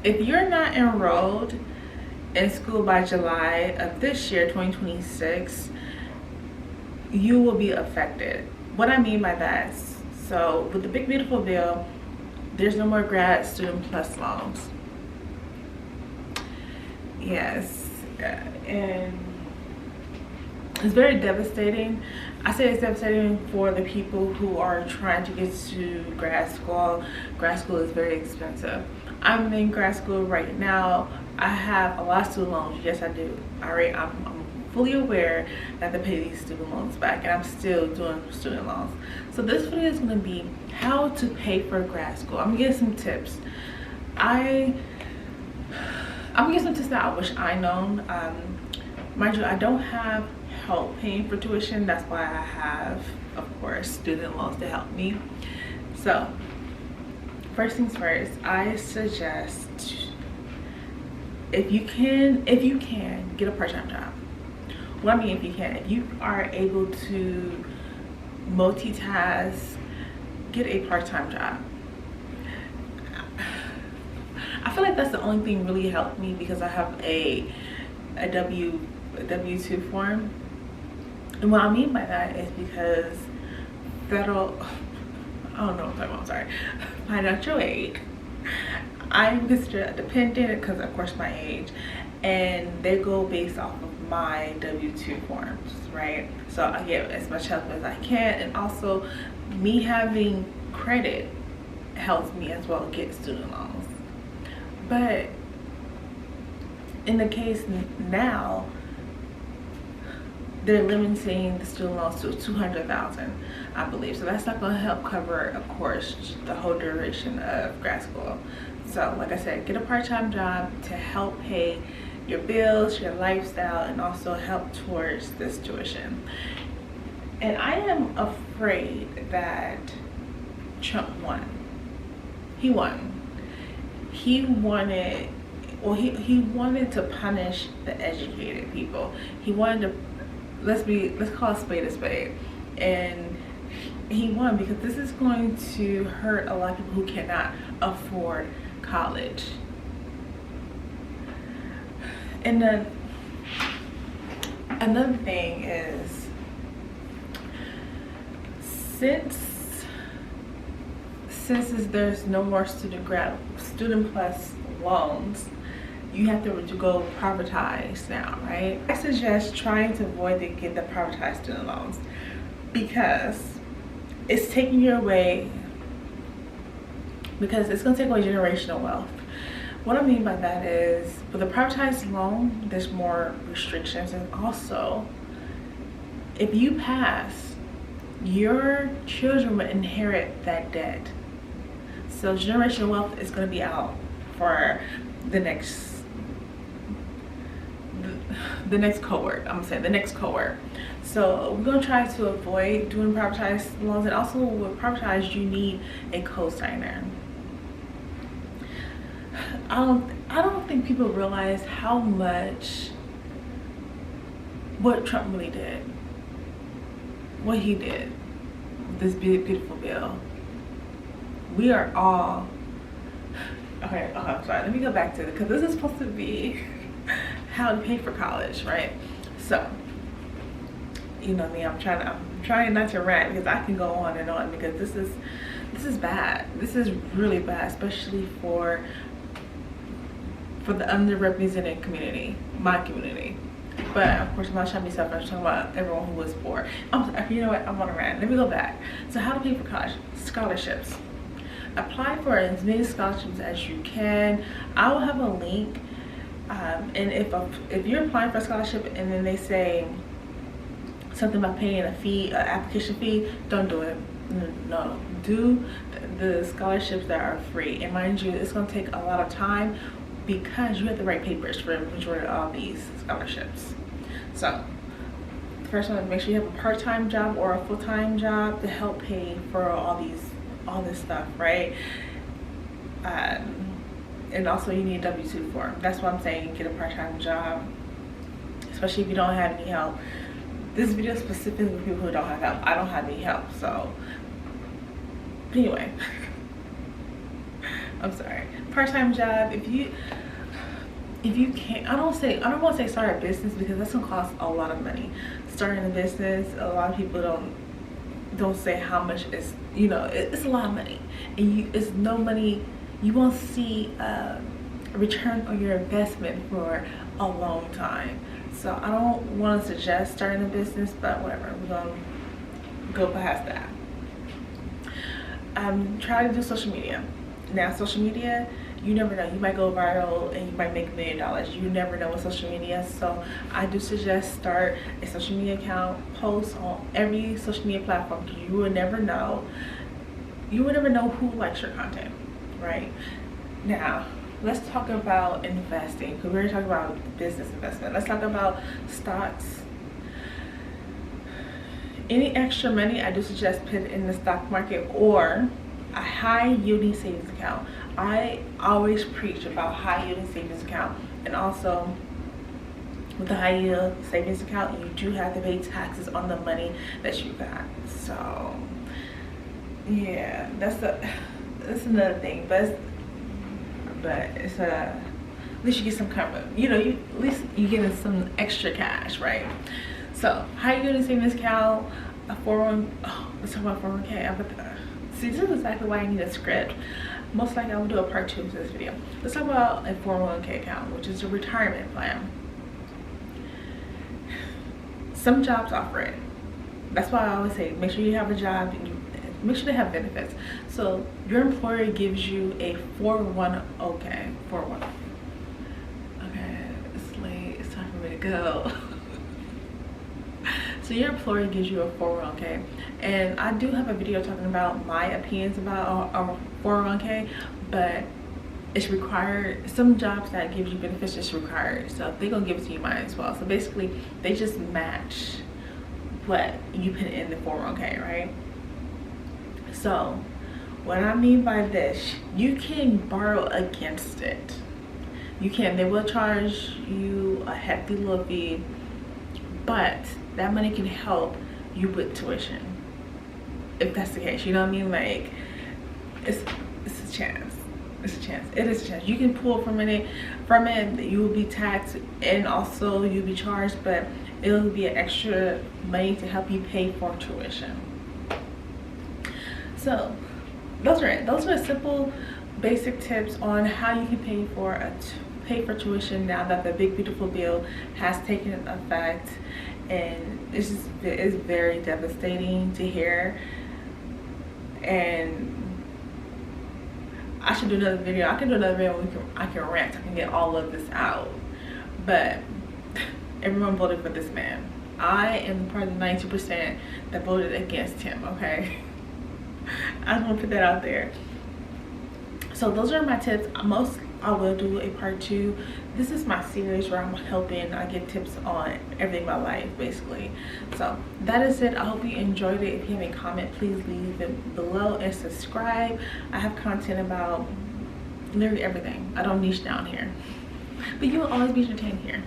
if you're not enrolled in school by July of this year, 2026, you will be affected. What I mean by that, so with the big beautiful bill, there's no more grad student plus loans. Yes, and it's very devastating. I say it's devastating for the people who are trying to get to grad school. Grad school is very expensive. I'm in grad school right now. I have a lot of student loans. Yes, I do. Alright, I'm fully aware that I have to pay these student loans back, and I'm still doing student loans. So this video is going to be how to pay for grad school. I'm gonna give some tips. I'm gonna give some tips that I wish I known. Mind you, I don't have help paying for tuition. That's why I have, of course, student loans to help me. So first things first, I suggest if you can get a part-time job. What I mean, if you are able to multitask, get a part-time job. I feel like that's the only thing really helped me, because I have a W-2 form. And what I mean by that is because federal, I don't know what I'm talking about, I'm sorry, financial aid, I'm considered a dependent because of course my age, and they go based off of my W-2 forms, right? So I get as much help as I can, and also me having credit helps me as well get student loans. But in the case now, they're limiting the student loans to $200,000, I believe. So that's not going to help cover, of course, the whole duration of grad school. So like I said, get a part-time job to help pay your bills, your lifestyle, and also help towards this tuition. And I am afraid that Trump won. He won. He wanted, well, he wanted to punish the educated people. He wanted to, let's call a spade, and he won because this is going to hurt a lot of people who cannot afford college. And then another thing is, since there's no more student plus loans, you have to go privatized now, right? I suggest trying to avoid to get the privatized student loans, because it's taking you away, because it's going to take away generational wealth. What I mean by that is, with a privatized loan, there's more restrictions, and also if you pass, your children will inherit that debt. So generational wealth is going to be out for the next cohort. I'm gonna say the next cohort. So we're gonna try to avoid doing privatized loans, and also with privatized, you need a co-signer. I don't think people realize how much what Trump really did, what he did, this beautiful bill. We are all okay. I'm sorry. Let me go back to it, because this is supposed to be how to pay for college, right? So, you know me, I'm trying not to rant, because I can go on and on, because this is bad. This is really bad, especially for the underrepresented community, my community. But of course, I'm not trying to be selfish. I'm talking about everyone who was poor. You know what? I'm on a rant. Let me go back. So, how to pay for college scholarships. Apply for as many scholarships as you can. I will have a link. And if you're applying for a scholarship and then they say something about paying a fee, an application fee, don't do it. No, do the scholarships that are free. And mind you, it's going to take a lot of time, because you have to write papers for the majority of all these scholarships. So the first one, make sure you have a part-time job or a full-time job to help pay for all this stuff, right? And also you need a W-2 form. That's what I'm saying, get a part-time job, especially if you don't have any help. This video is specifically for people who don't have help. I don't have any help, so anyway. I'm sorry. part-time job. If you can't, I don't want to say start a business, because that's gonna cost a lot of money. Starting a business, a lot of people don't say how much it's, you know, it's a lot of money, and it's no money. You won't see a return on your investment for a long time. So I don't want to suggest starting a business, but whatever, we're gonna go past that. Try to do social media. Now, social media, you never know, you might go viral and you might make $1 million. You never know with social media. So I do suggest start a social media account, post on every social media platform, because you will never know who likes your content, right? Now, let's talk about investing, because we're talking about business investment. Let's talk about stocks. Any extra money, I do suggest put it in the stock market or a high yielding savings account. I always preach about high yielding savings account, and also with the high yield savings account, you do have to pay taxes on the money that you got. So yeah, that's another thing, but it's at least you get some kind of, you know, at least you get some extra cash, right? So high yielding savings account, a 401. Oh, let's talk about 401k. See, this is exactly why I need a script. Most likely I will do a part 2 to this video. Let's talk about a 401k account, which is a retirement plan. Some jobs offer it. That's why I always say make sure you have a job and make sure they have benefits. So your employer gives you a 401k. Okay, it's late. It's time for me to go. So your employer gives you a 401k, and I do have a video talking about my opinions about a 401k, but it's required. Some jobs that gives you benefits is required, so they're gonna give it to you, mine as well. So basically they just match what you put in the 401k, right? So what I mean by this, you can borrow against it. You can. They will charge you a hefty little fee, but that money can help you with tuition, if that's the case. You know what I mean? Like, it's a chance. It's a chance. It is a chance. You can pull from it. You will be taxed, and also you'll be charged, but it'll be an extra money to help you pay for tuition. So those are simple, basic tips on how you can pay for tuition now that the big beautiful bill has taken effect. And it's very devastating to hear, and I should do another video. I can do another video where I can rant. I can get all of this out. But everyone voted for this man. I am part of the 90% that voted against him, okay? I just want to put that out there. So those are my tips. I will do a part 2. This is my series where I'm helping. I give tips on everything about life, basically. So that is it. I hope you enjoyed it. If you have any comment, please leave it below, and subscribe. I have content about literally everything. I don't niche down here, but you will always be entertained here.